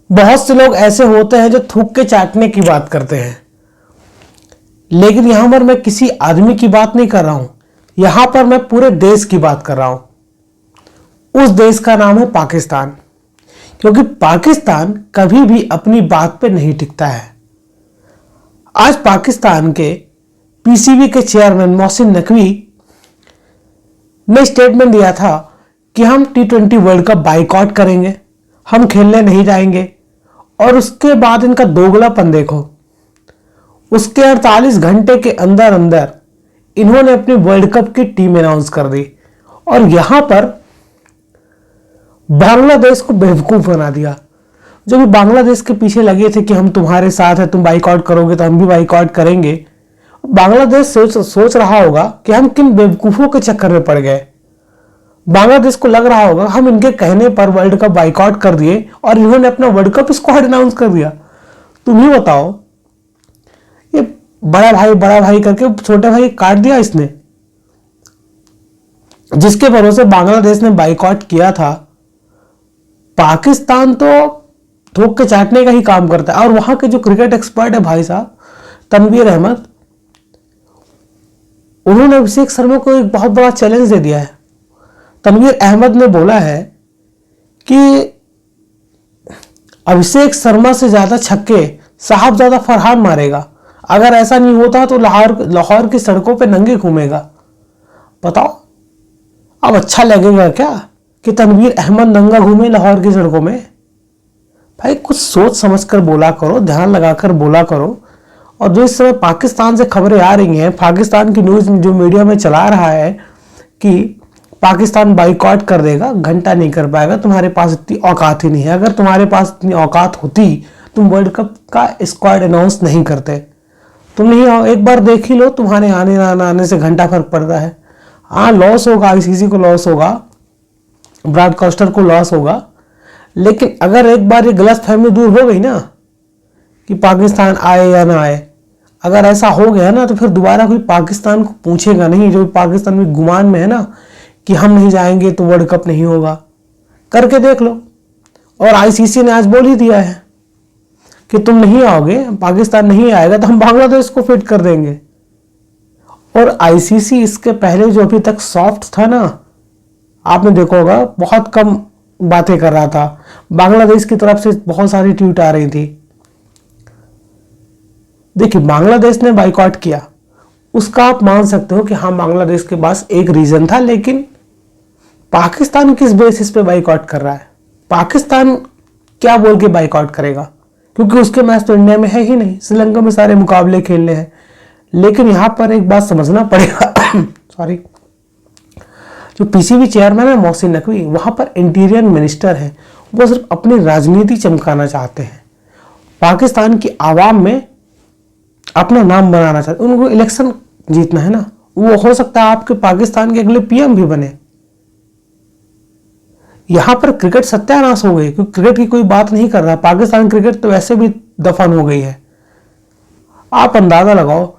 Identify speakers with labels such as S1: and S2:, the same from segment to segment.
S1: बहुत से लोग ऐसे होते हैं जो थूक के चाटने की बात करते हैं, लेकिन यहां पर मैं किसी आदमी की बात नहीं कर रहा हूं, यहां पर मैं पूरे देश की बात कर रहा हूं। उस देश का नाम है पाकिस्तान, क्योंकि पाकिस्तान कभी भी अपनी बात पे नहीं टिकता है। आज पाकिस्तान के पीसीबी के चेयरमैन मोहसिन नकवी ने स्टेटमेंट दिया था कि हम T20 वर्ल्ड कप बाइकआउट करेंगे, हम खेलने नहीं जाएंगे। और उसके बाद इनका दोगलापन देखो, उसके 48 घंटे के अंदर अंदर इन्होंने अपनी वर्ल्ड कप की टीम अनाउंस कर दी और यहां पर बांग्लादेश को बेवकूफ बना दिया। जो भी बांग्लादेश के पीछे लगे थे कि हम तुम्हारे साथ हैं, तुम बाइकआउट करोगे तो हम भी बाइकआउट करेंगे, बांग्लादेश सोच रहा होगा कि हम किन बेवकूफों के चक्कर में पड़ गए। बांग्लादेश को लग रहा होगा हम इनके कहने पर वर्ल्ड कप बाइकआउट कर दिए और इन्होंने अपना वर्ल्ड कप स्क्वाड अनाउंस कर दिया। तुम ही बताओ, ये बड़ा भाई करके छोटे भाई काट दिया इसने, जिसके भरोसे बांग्लादेश ने बाइकआउट किया था। पाकिस्तान तो थूक के चाटने का ही काम करता है। और वहां के जो क्रिकेट एक्सपर्ट है भाई साहब तनवीर अहमद, उन्होंने अभिषेक शर्मा को एक बहुत बड़ा चैलेंज दे दिया है। तनवीर अहमद ने बोला है कि अभिषेक शर्मा से ज्यादा छक्के साहबजादा फरहान मारेगा, अगर ऐसा नहीं होता तो लाहौर की सड़कों पे नंगे घूमेगा। बताओ अब अच्छा लगेगा क्या कि तनवीर अहमद नंगा घूमे लाहौर की सड़कों में? भाई कुछ सोच समझ कर बोला करो, ध्यान लगाकर बोला करो। और जो इस समय पाकिस्तान से खबरें आ रही हैं, पाकिस्तान की न्यूज जो मीडिया में चला रहा है कि पाकिस्तान बाइकआउट कर देगा, घंटा नहीं कर पाएगा, तुम्हारे पास इतनी औकात ही नहीं है। अगर तुम्हारे पास इतनी औकात होती तुम वर्ल्ड कप का स्क्वाड अनाउंस नहीं करते। तुम नहीं आओ, एक बार देख ही लो, तुम्हारे आने ना आने से घंटा फर्क पड़ता है। हाँ लॉस होगा, आईसीसी को लॉस होगा, ब्रॉडकास्टर को लॉस होगा, लेकिन अगर एक बार ये गलतफहमी दूर हो गई ना कि पाकिस्तान आए या ना आए, अगर ऐसा हो गया ना तो फिर दोबारा कोई पाकिस्तान को पूछेगा नहीं। जो पाकिस्तान में गुमान में है ना कि हम नहीं जाएंगे तो वर्ल्ड कप नहीं होगा, करके देख लो। और आईसीसी ने आज बोल ही दिया है कि तुम नहीं आओगे, पाकिस्तान नहीं आएगा तो हम बांग्लादेश को फिट कर देंगे। और आईसीसी इसके पहले जो अभी तक सॉफ्ट था ना, आपने देखा होगा बहुत कम बातें कर रहा था, बांग्लादेश की तरफ से बहुत सारी ट्वीट आ रही थी। देखिए बांग्लादेश ने बाइकआउट किया, उसका आप मान सकते हो कि हाँ बांग्लादेश के पास एक रीजन था, लेकिन पाकिस्तान किस बेसिस पे बाइकआउट कर रहा है? पाकिस्तान क्या बोल के बाइकआउट करेगा? क्योंकि उसके मैच तो इंडिया में है ही नहीं, श्रीलंका में सारे मुकाबले खेलने हैं। लेकिन यहां पर एक बात समझना पड़ेगा सॉरी, जो पीसीबी चेयरमैन है मोहसिन नकवी, वहां पर इंटीरियर मिनिस्टर है, वो सिर्फ अपनी राजनीति चमकाना चाहते हैं, पाकिस्तान की आवाम में अपना नाम बनाना चाहते हैं। उनको इलेक्शन जीतना है ना, वो हो सकता है आपके पाकिस्तान के अगले पीएम भी बने। यहां पर क्रिकेट सत्यानाश हो गई, क्योंकि क्रिकेट की कोई बात नहीं कर रहा। पाकिस्तान क्रिकेट तो वैसे भी दफन हो गई है। आप अंदाजा लगाओ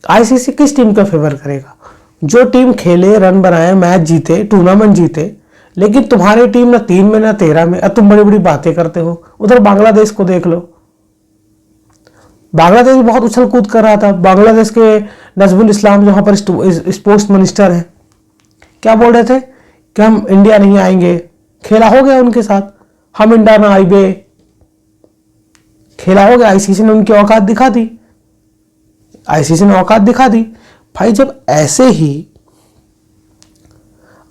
S1: आईसीसी किस टीम का फेवर करेगा? जो टीम खेले, रन बनाए, मैच जीते, टूर्नामेंट जीते। लेकिन तुम्हारी टीम ना 3 में ना 13 में, अब तुम बड़ी बड़ी बातें करते हो। उधर बांग्लादेश को देख लो, बांग्लादेश बहुत उछल कूद कर रहा था। बांग्लादेश के नजमुल इस्लाम जो वहां पर स्पोर्ट्स मिनिस्टर हैं, क्या बोल रहे थे कि हम इंडिया नहीं आएंगे। खेला हो गया उनके साथ, हम इंडिया ना आएंगे, खेला हो गया। आईसीसी ने उनकी औकात दिखा दी, आईसीसी ने औकात दिखा दी। भाई जब ऐसे ही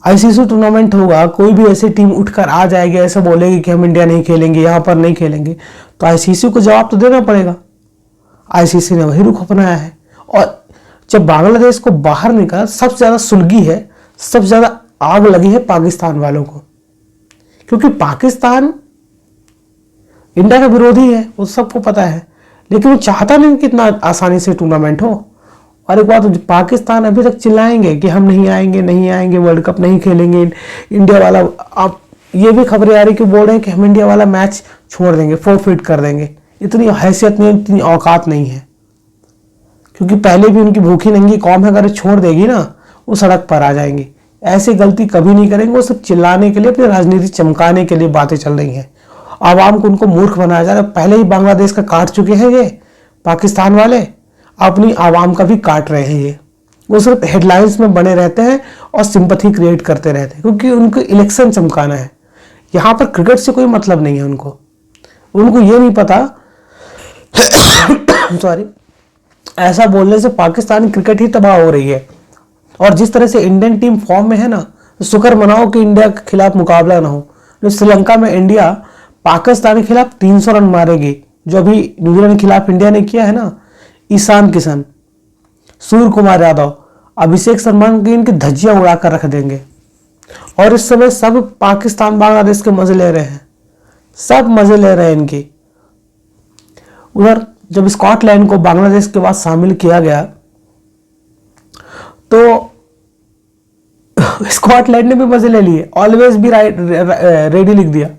S1: आईसीसी टूर्नामेंट होगा, कोई भी ऐसी टीम उठकर आ जाएगी, ऐसे बोलेगी कि हम इंडिया नहीं खेलेंगे, यहां पर नहीं खेलेंगे, तो आईसीसी को जवाब तो देना पड़ेगा। आईसीसी ने वही रुख अपनाया है। और जब बांग्लादेश को बाहर निकाला, सबसे ज्यादा सुलगी है, सबसे ज्यादा आग लगी है पाकिस्तान वालों को, क्योंकि पाकिस्तान इंडिया का विरोधी है, वो सबको पता है। लेकिन वो चाहता नहीं कि इतना आसानी से टूर्नामेंट हो। और एक बात, पाकिस्तान अभी तक चिल्लाएंगे कि हम नहीं आएंगे, नहीं आएंगे, वर्ल्ड कप नहीं खेलेंगे, इंडिया वाला। आप ये भी खबरें आ रही कि बोल रहे हैं कि हम इंडिया वाला मैच छोड़ देंगे, फोरफिट कर देंगे। इतनी हैसियत नहीं, इतनी औकात नहीं है, क्योंकि पहले भी उनकी भूखी नंगी कौम है, अगर छोड़ देगी ना वो सड़क पर आ जाएंगे। ऐसी गलती कभी नहीं करेंगे, वो सिर्फ चिल्लाने के लिए, अपनी राजनीति चमकाने के लिए बातें चल रही हैं। आवाम को उनको मूर्ख बनाया जा रहा है। पहले ही बांग्लादेश का काट चुके हैं ये पाकिस्तान वाले, अपनी आवाम का भी काट रहे हैं ये। वो सिर्फ हेडलाइंस में बने रहते हैं और सिंपथी क्रिएट करते रहते हैं, क्योंकि उनको इलेक्शन चमकाना है। यहाँ पर क्रिकेट से कोई मतलब नहीं है उनको ये नहीं पता सॉरी, ऐसा बोलने से पाकिस्तानी क्रिकेट ही तबाह हो रही है। और जिस तरह से इंडियन टीम फॉर्म में है ना, तो शुक्र मनाओ कि इंडिया के खिलाफ मुकाबला ना हो। जो श्रीलंका में इंडिया पाकिस्तान के खिलाफ 300 रन मारेगी, जो अभी न्यूजीलैंड के खिलाफ इंडिया ने किया है ना, ईशान किशन, सूर्य कुमार यादव, अभिषेक शर्मा की इनकी धज्जियां उड़ाकर रख देंगे। और इस समय सब पाकिस्तान बांग्लादेश के मजे ले रहे हैं, सब मजे ले रहे हैं इनकी। उधर जब स्कॉटलैंड को बांग्लादेश के बाद शामिल किया गया तो स्कॉटलैंड ने भी मजे ले लिए, ऑलवेज भी रेडी लिख दिया।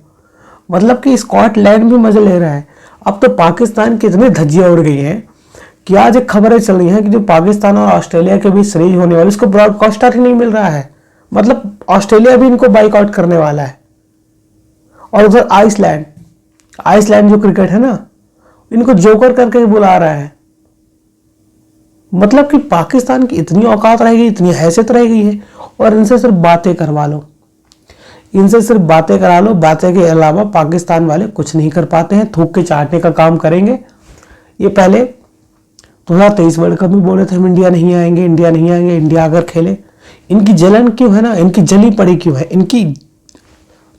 S1: मतलब कि स्कॉटलैंड भी मजे ले रहा है। अब तो पाकिस्तान की इतनी धज्जियां उड़ गई हैं कि आज एक खबरें चल रही हैं कि जो पाकिस्तान और ऑस्ट्रेलिया के बीच सीरीज होने वाली, उसको ब्रॉडकास्टर ही नहीं मिल रहा है। मतलब ऑस्ट्रेलिया भी इनको बाइकआउट करने वाला है। और उधर आइसलैंड जो क्रिकेट है ना, इनको जोकर करके ही बुला रहा है। मतलब कि पाकिस्तान की इतनी औकात रहेगी, इतनी हैसियत रह गई है, और इनसे सिर्फ बातें करवा लो, इनसे सिर्फ बातें करा लो। बातें के अलावा पाकिस्तान वाले कुछ नहीं कर पाते हैं, थूक के चाटने का काम करेंगे। ये पहले 2023 वर्ल्ड कप में बोले थे हम इंडिया नहीं आएंगे, इंडिया नहीं आएंगे, इंडिया अगर खेले। इनकी जलन क्यों है ना, इनकी जली पड़ी क्यों है, इनकी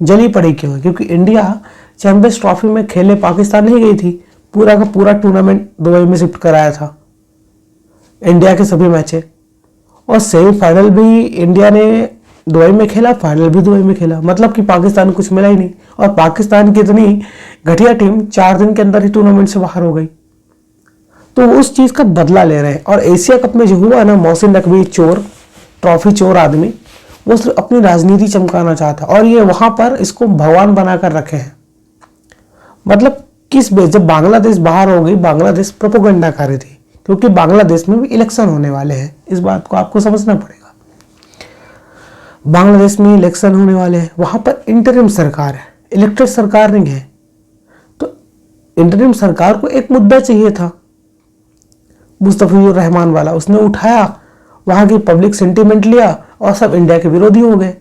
S1: जली पड़ी क्यों है? क्योंकि इंडिया चैंपियंस ट्रॉफी में खेलने पाकिस्तान नहीं गई थी। पूरा का पूरा टूर्नामेंट दुबई में शिफ्ट कराया था, इंडिया के सभी मैचें। और सेमीफाइनल भी इंडिया ने दुबई में खेला, फाइनल भी दुबई में खेला। मतलब कि पाकिस्तान को कुछ मिला ही नहीं। और पाकिस्तान की इतनी घटिया टीम 4 दिन के अंदर ही टूर्नामेंट से बाहर हो गई। तो उस चीज का बदला ले रहे हैं। और एशिया कप में जो हुआ ना, मोहसिन नकवी चोर, ट्रॉफी चोर आदमी, वो सिर्फ अपनी राजनीति चमकाना चाहता है। और ये वहां पर इसको भगवान बनाकर रखे हैं। मतलब किस बेस, जब बांग्लादेश बाहर हो गई, बांग्लादेश प्रोपेगेंडा कर रही थी, क्योंकि बांग्लादेश में भी इलेक्शन होने वाले हैं। इस बात को आपको समझना पड़ेगा। बांग्लादेश में इलेक्शन होने वाले हैं, वहां पर इंटरिम सरकार है, इलेक्टेड सरकार नहीं है। तो इंटरिम सरकार को एक मुद्दा चाहिए था, मुस्तफिजुर रहमान वाला, उसने उठाया, वहां की पब्लिक सेंटीमेंट लिया और सब इंडिया के विरोधी हो गए।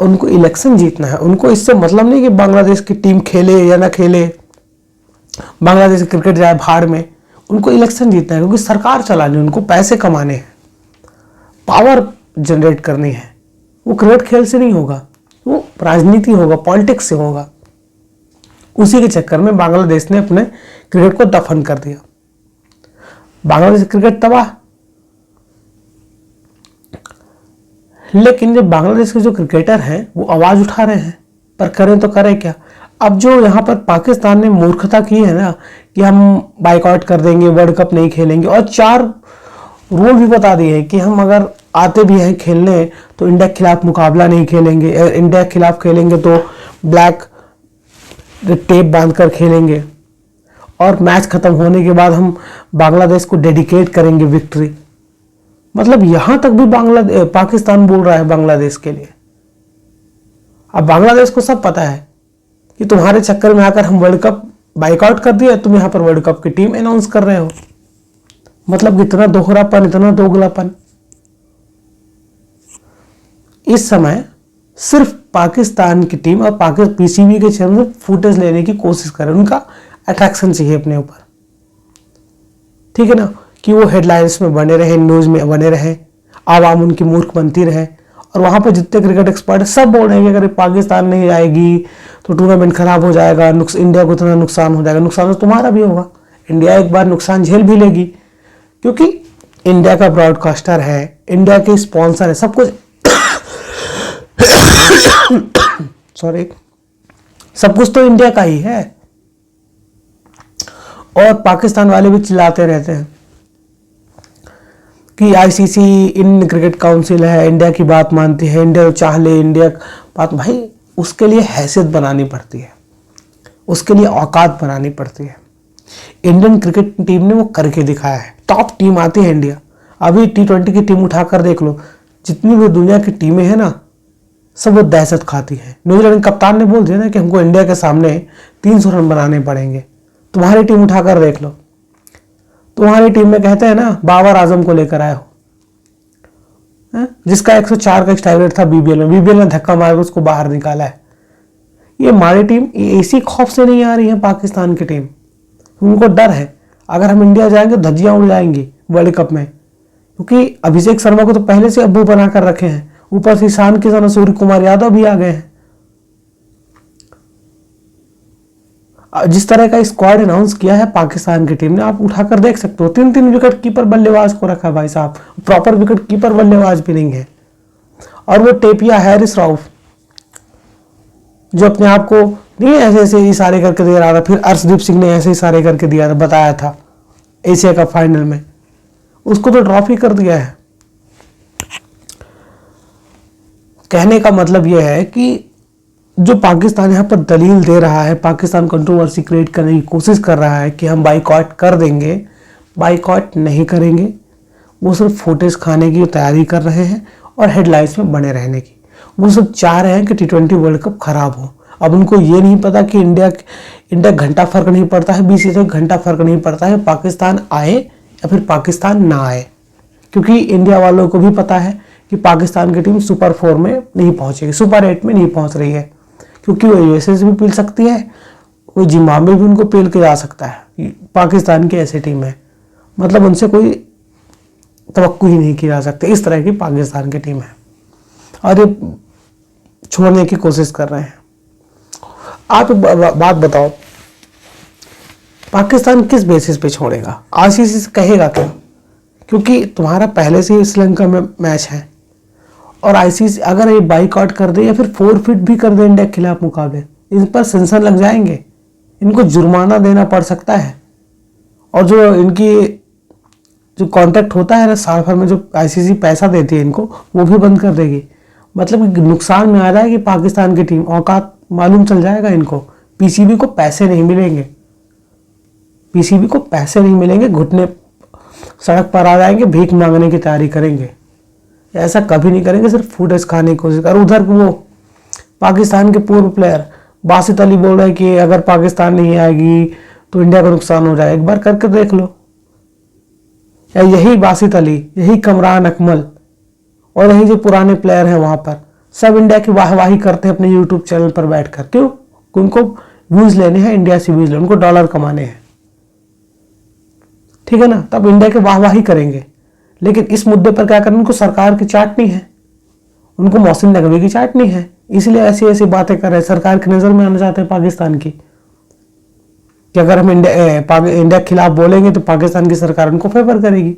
S1: उनको इलेक्शन जीतना है, उनको इससे मतलब नहीं कि बांग्लादेश की टीम खेले या ना खेले, बांग्लादेश क्रिकेट जाए भाड़ में। उनको इलेक्शन जीतना है, क्योंकि सरकार चलानी है, उनको पैसे कमाने हैं, पावर जनरेट करनी है। वो क्रिकेट खेल से नहीं होगा, वो राजनीति होगा, पॉलिटिक्स से होगा। उसी के चक्कर में बांग्लादेश ने अपने क्रिकेट को दफन कर दिया। बांग्लादेश क्रिकेट तबाह। लेकिन जो बांग्लादेश के जो क्रिकेटर हैं वो आवाज उठा रहे हैं, पर करें तो करें क्या? अब जो यहाँ पर पाकिस्तान ने मूर्खता की है ना, कि हम बाइकआउट कर देंगे, वर्ल्ड कप नहीं खेलेंगे, और 4 रूल भी बता दिए हैं कि हम अगर आते भी हैं खेलने तो इंडिया के खिलाफ मुकाबला नहीं खेलेंगे, इंडिया के खिलाफ खेलेंगे तो ब्लैक टेप बांधकर खेलेंगे, और मैच खत्म होने के बाद हम बांग्लादेश को डेडिकेट करेंगे विक्ट्री। मतलब यहां तक भी पाकिस्तान बोल रहा है बांग्लादेश के लिए। अब बांग्लादेश को सब पता है कि तुम्हारे चक्कर में आकर हम वर्ल्ड कप बाइकआउट कर दिया, तुम यहां पर वर्ल्ड कप की टीम अनाउंस कर रहे हो। मतलब इतना दोहरापन, इतना दोगलापन। इस समय सिर्फ पाकिस्तान की टीम और पीसीबी के चैनल में फुटेज लेने की कोशिश कर रहे हैं, उनका अट्रैक्शन चाहिए अपने ऊपर, ठीक है ना, कि वो हेडलाइंस में बने रहे, न्यूज में बने रहे, आवाम उनकी मूर्ख बनती रहे। और वहां पर जितने क्रिकेट एक्सपर्ट है सब बोल रहे हैं कि अगर पाकिस्तान नहीं आएगी तो टूर्नामेंट खराब हो जाएगा, इंडिया को इतना नुकसान हो जाएगा। नुकसान तो तुम्हारा भी होगा, इंडिया एक बार नुकसान झेल भी लेगी, क्योंकि इंडिया का ब्रॉडकास्टर है, इंडिया के स्पॉन्सर है, सब कुछ सॉरी, सब कुछ तो इंडिया का ही है। और पाकिस्तान वाले भी चिल्लाते रहते हैं कि आईसीसी इंडियन क्रिकेट काउंसिल है, इंडिया की बात मानती है, इंडिया चाह ले, इंडिया बात। भाई उसके लिए हैसियत बनानी पड़ती है, उसके लिए औकात बनानी पड़ती है। इंडियन क्रिकेट टीम ने वो करके दिखाया है। टॉप टीम आती है इंडिया। अभी T20 की टीम उठाकर देख लो, जितनी भी दुनिया की टीमें हैं ना, सब वो दहशत खाती है। न्यूजीलैंड के कप्तान ने बोल दिया ना कि हमको इंडिया के सामने 300 रन बनाने पड़ेंगे। तुम्हारी टीम उठाकर देख लो, तुम्हारी टीम में कहते हैं ना बाबर आजम को लेकर आए हो, जिसका 104 का स्ट्राइक रेट था बीबीएल में, बीबीएल ने धक्का मारकर उसको बाहर निकाला है। ये हमारी टीम इसी खौफ से नहीं आ रही है पाकिस्तान की टीम, उनको डर है अगर हम इंडिया जाएंगे धज्जियां उड़ जाएंगी वर्ल्ड कप में, क्योंकि अभिषेक शर्मा को तो पहले से अब्बू बनाकर रखे हैं, ऊपर से ईशान किशन और सूर्य कुमार यादव भी आ गए हैं। जिस तरह का स्क्वाड अनाउंस किया है पाकिस्तान की टीम ने, आप उठाकर देख सकते हो। 3-3 विकेट कीपर बल्लेबाज को रखा है भाई साहब, प्रॉपर विकेट कीपर बल्लेबाज भी नहीं है। और वो टेपिया हैरिस राउफ जो अपने आप को नहीं ऐसे ऐसे इशारे करके दे रहा था, फिर अर्शदीप सिंह ने ऐसे इशारे करके दिया था, बताया था एशिया कप फाइनल में, उसको तो ड्रॉप ही कर दिया है। कहने का मतलब यह है कि जो पाकिस्तान यहाँ पर दलील दे रहा है, पाकिस्तान कंट्रोवर्सी क्रिएट करने की कोशिश कर रहा है कि हम बाइकआउट कर देंगे, बाइकआउट नहीं करेंगे। वो सिर्फ फुटेज खाने की तैयारी कर रहे हैं और हेडलाइंस में बने रहने की। वो सब चाह रहे हैं कि T20 वर्ल्ड कप खराब हो। अब उनको ये नहीं पता कि इंडिया घंटा फर्क नहीं पड़ता है, 20 से घंटा फर्क नहीं पड़ता है, पाकिस्तान आए या फिर पाकिस्तान ना आए, क्योंकि इंडिया वालों को भी पता है कि पाकिस्तान की टीम सुपर 4 में नहीं पहुंचेगी, सुपर 8 में नहीं पहुंच रही है, क्योंकि वो यूएसए से भी पील सकती है, वो जिम्बाब्वे भी उनको पील के जा सकता है। पाकिस्तान की ऐसी टीम है, मतलब उनसे कोई तवक्कुह ही नहीं की जा सकती। इस तरह की पाकिस्तान की टीम है और ये छोड़ने की कोशिश कर रहे हैं। आप बात बताओ, पाकिस्तान किस बेसिस पे छोड़ेगा? आईसीसी से कहेगा क्या? क्योंकि तुम्हारा पहले से ही श्रीलंका में मैच है और आईसीसी अगर ये बाइकआउट कर दे या फिर फोरफिट भी कर दे इंडिया के खिलाफ मुकाबले, इन पर सेंसर लग जाएंगे, इनको जुर्माना देना पड़ सकता है। और जो इनकी जो कॉन्ट्रैक्ट होता है ना साल भर में, जो आईसीसी पैसा देती है इनको, वो भी बंद कर देगी। मतलब कि नुकसान में आ जाएगी पाकिस्तान की टीम, औकात मालूम चल जाएगा इनको। पीसीबी को पैसे नहीं मिलेंगे, पीसीबी को पैसे नहीं मिलेंगे, घुटने सड़क पर आ जाएंगे, भीख मांगने की तैयारी करेंगे। ऐसा कभी नहीं करेंगे, सिर्फ फुटेज खाने की कोशिश कर। उधर वो पाकिस्तान के पूर्व प्लेयर बासित अली बोल रहे हैं कि अगर पाकिस्तान नहीं आएगी तो इंडिया को नुकसान हो जाए। एक बार करके देख लो। या यही बासित अली, यही कमरान अकमल और यही जो पुराने प्लेयर हैं वहां पर, सब इंडिया की वाहवाही करते हैं अपने यूट्यूब चैनल पर बैठकर। क्यों? उनको व्यूज लेने हैं, इंडिया से व्यूज लेने, उनको डॉलर कमाने हैं, ठीक है ना? तब इंडिया के वाहवाही करेंगे। लेकिन इस मुद्दे पर क्या करना, उनको सरकार की चाटनी है, उनको मोहसिन नकवी की चाटनी है, इसलिए ऐसी ऐसी बातें कर रहे हैं। सरकार की नजर में आना चाहते हैं पाकिस्तान की, कि अगर हम इंडिया के खिलाफ बोलेंगे तो पाकिस्तान की सरकार उनको फेवर करेगी,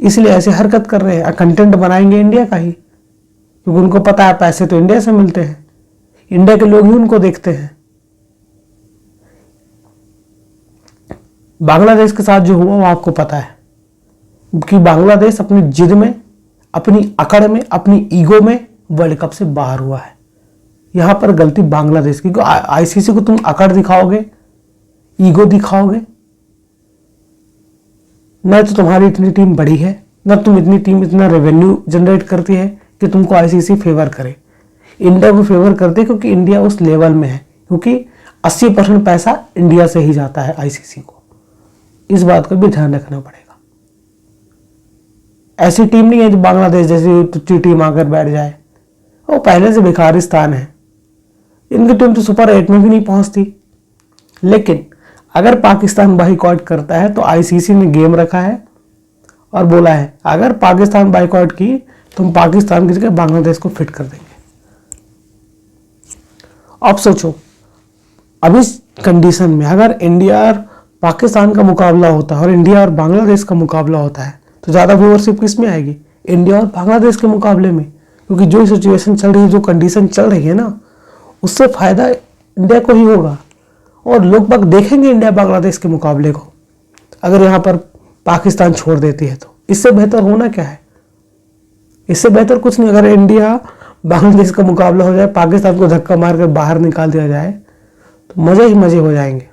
S1: इसलिए ऐसी हरकत कर रहे हैं। कंटेंट बनाएंगे इंडिया का ही, क्योंकि उनको पता है पैसे तो इंडिया से मिलते हैं, इंडिया के लोग ही उनको देखते हैं। बांग्लादेश के साथ जो हुआ वो आपको पता है कि बांग्लादेश अपनी जिद में, अपनी अकड़ में, अपनी ईगो में वर्ल्ड कप से बाहर हुआ है। यहां पर गलती बांग्लादेश की। आईसीसी को तुम अकड़ दिखाओगे, ईगो दिखाओगे, न तो तुम्हारी इतनी टीम बड़ी है, न तुम इतना रेवेन्यू जनरेट करती है कि तुमको आईसीसी फेवर करे। इंडिया को फेवर करते क्योंकि इंडिया उस लेवल में है, क्योंकि 80% पैसा इंडिया से ही जाता है आईसीसी को। इस बात को भी ध्यान रखना पड़ेगा। ऐसी टीम नहीं है जो बांग्लादेश जैसी टुच्ची टीम आकर बैठ जाए, वो पहले से भिखारिस्तान है। इनकी टीम तो सुपर 8 में भी नहीं पहुंचती। लेकिन अगर पाकिस्तान बाइकआउट करता है तो आईसीसी ने गेम रखा है और बोला है अगर पाकिस्तान बाइकआउट की तो हम पाकिस्तान की जगह बांग्लादेश को फिट कर देंगे। अब सोचो, अब इस कंडीशन में अगर इंडिया और पाकिस्तान का मुकाबला होता है और इंडिया और बांग्लादेश का मुकाबला होता है तो ज़्यादा व्यूअरशिप किस में आएगी? इंडिया और बांग्लादेश के मुकाबले में, क्योंकि जो सिचुएशन चल रही है, जो कंडीशन चल रही है ना, उससे फायदा इंडिया को ही होगा और लोग बाग देखेंगे इंडिया बांग्लादेश के मुकाबले को। अगर यहाँ पर पाकिस्तान छोड़ देती है तो इससे बेहतर होना क्या है? इससे बेहतर कुछ नहीं। अगर इंडिया बांग्लादेश का मुकाबला हो जाए, पाकिस्तान को धक्का मार कर बाहर निकाल दिया जाए तो मजे ही मजे हो जाएंगे।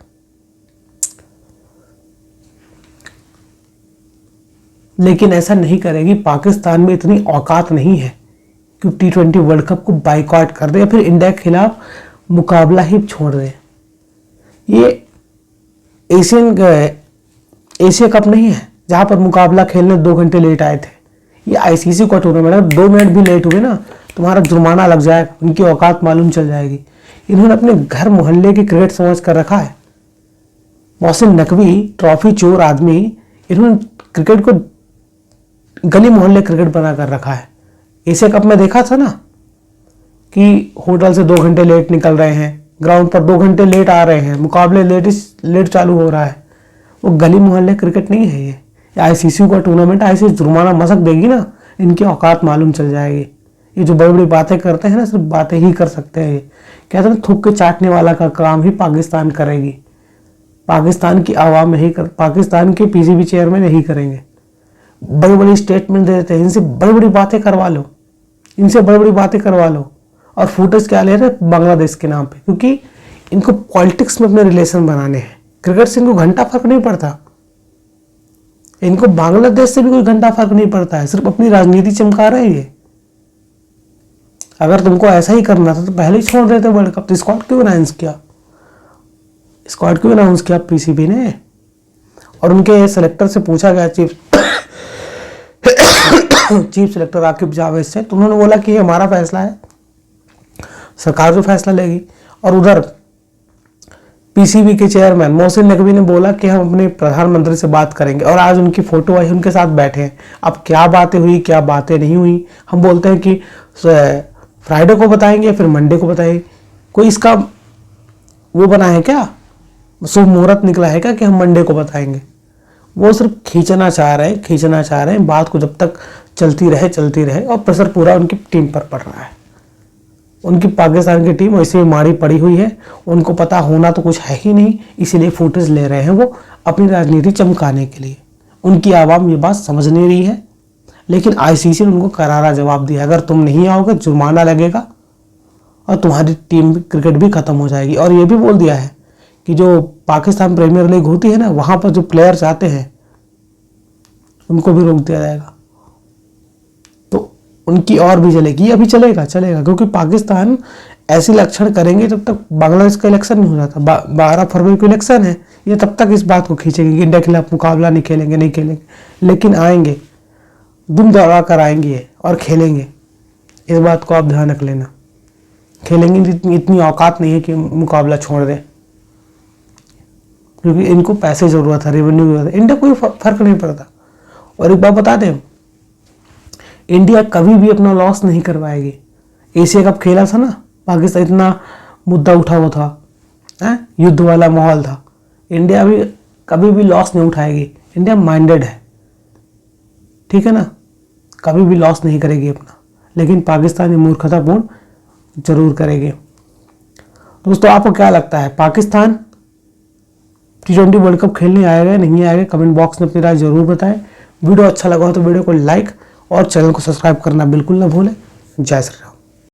S1: लेकिन ऐसा नहीं करेगी, पाकिस्तान में इतनी औकात नहीं है कि T20 वर्ल्ड कप को बाइकआउट कर दे या फिर इंडिया के खिलाफ मुकाबला ही छोड़ दे। ये एशिया कप नहीं है जहां पर मुकाबला खेलने 2 घंटे लेट आए थे। ये आईसीसी का टूर्नामेंट है, 2 मिनट भी लेट हुए ना तुम्हारा जुर्माना लग जाएगा, उनकी औकात मालूम चल जाएगी। इन्होंने अपने घर मोहल्ले की क्रिकेट समझ कर रखा है। मोहसिन नकवी ट्रॉफी चोर आदमी, इन्होंने क्रिकेट को गली मोहल्ले क्रिकेट बना कर रखा है। एशिया कप में देखा था ना कि होटल से 2 घंटे लेट निकल रहे हैं, ग्राउंड पर 2 घंटे लेट आ रहे हैं, मुकाबले लेट चालू हो रहा है। वो गली मोहल्ले क्रिकेट नहीं है, ये आईसीसी का टूर्नामेंट। आईसीसी जुर्माना मसक देगी ना, इनकी औकात मालूम चल जाएगी। ये जो बड़ी बड़ी बातें करते हैं ना, सिर्फ बातें ही कर सकते हैं। ये कहते हैं थूक के चाटने वाला का काम ही पाकिस्तान करेगी। पाकिस्तान की आवाम नहीं कर, पाकिस्तान के पीसीबी चेयरमैन नहीं करेंगे। बड़ी बड़ी स्टेटमेंट दे देते हैं, इनसे बड़ी बड़ी बातें करवा लो, इनसे बड़ी बड़ी बातें करवा लो। और फुटेज क्या ले रहे हैं बांग्लादेश के नाम पे, क्योंकि इनको पॉलिटिक्स में अपने रिलेशन बनाने हैं। क्रिकेट से इनको घंटा फर्क नहीं पड़ता, इनको बांग्लादेश से भी कोई घंटा फर्क नहीं पड़ता है, सिर्फ अपनी राजनीति चमका रहे हैं ये। अगर तुमको ऐसा ही करना था तो पहले ही छोड़ देते वर्ल्ड कप। तो स्क्वाड क्यों अनाउंस किया, स्क्वाड क्यों अनाउंस किया पीसीबी ने? और उनके सेलेक्टर से पूछा गया, चीफ सेलेक्टर आकिब जावेद से, तो उन्होंने बोला कि ये हमारा फैसला है, सरकार जो फैसला लेगी। और उधर पीसीबी के चेयरमैन मोहसिन नकवी ने बोला कि हम अपने प्रधानमंत्री से बात करेंगे। और आज उनकी फोटो आई, उनके साथ बैठे हैं। अब क्या बातें हुई क्या बातें नहीं हुई, हम बोलते हैं कि फ्राइडे को बताएंगे फिर मंडे को बताएंगे। कोई इसका वो बना है क्या, शुभ मुहूर्त निकला है क्या कि हम मंडे को बताएंगे? वो सिर्फ खींचना चाह रहे हैं बात को, जब तक चलती रहे। और प्रेशर पूरा उनकी टीम पर पड़ रहा है। उनकी पाकिस्तान की टीम वैसे ही मारी पड़ी हुई है, उनको पता होना तो कुछ है ही नहीं, इसीलिए फुटेज ले रहे हैं वो अपनी राजनीति चमकाने के लिए। उनकी आवाम ये बात समझ नहीं रही है, लेकिन आईसीसी ने उनको करारा जवाब दिया, अगर तुम नहीं आओगे जुर्माना लगेगा और तुम्हारी टीम क्रिकेट भी खत्म हो जाएगी। और ये भी बोल दिया है कि जो पाकिस्तान प्रीमियर लीग होती है ना, वहां पर जो प्लेयर्स आते हैं उनको भी रोक दिया जाएगा। तो उनकी और भी चलेगी, अभी चलेगा, क्योंकि पाकिस्तान ऐसे लक्षण करेंगे जब तक बांग्लादेश का इलेक्शन नहीं हो जाता। 12 फरवरी को इलेक्शन है, ये तब तक इस बात को खींचेंगे कि इंडिया के खिलाफ मुकाबला नहीं खेलेंगे, लेकिन आएंगे, दुम दौड़ा कर आएंगे और खेलेंगे। इस बात को आप ध्यान रख लेना, खेलेंगे। इतनी औकात नहीं है कि मुकाबला छोड़ दें, क्योंकि इनको पैसे जरूरत है, रेवेन्यू की जरूरत है। इंडिया कोई फर्क नहीं पड़ता। और एक बात बता दें, इंडिया कभी भी अपना लॉस नहीं करवाएगी। एशिया कप खेला था ना, पाकिस्तान इतना मुद्दा उठा हुआ था, युद्ध वाला माहौल था। इंडिया भी कभी भी लॉस नहीं उठाएगी। इंडिया माइंडेड है, ठीक है ना, कभी भी लॉस नहीं करेगी अपना। लेकिन पाकिस्तान ये मूर्खतापूर्ण जरूर करेगी। दोस्तों, आपको क्या लगता है, पाकिस्तान T20 वर्ल्ड कप खेलने आएगा नहीं आएगा? कमेंट बॉक्स में अपनी राय जरूर बताएं। वीडियो अच्छा लगा हो तो वीडियो को लाइक और चैनल को सब्सक्राइब करना बिल्कुल ना भूलें। जय श्री राम।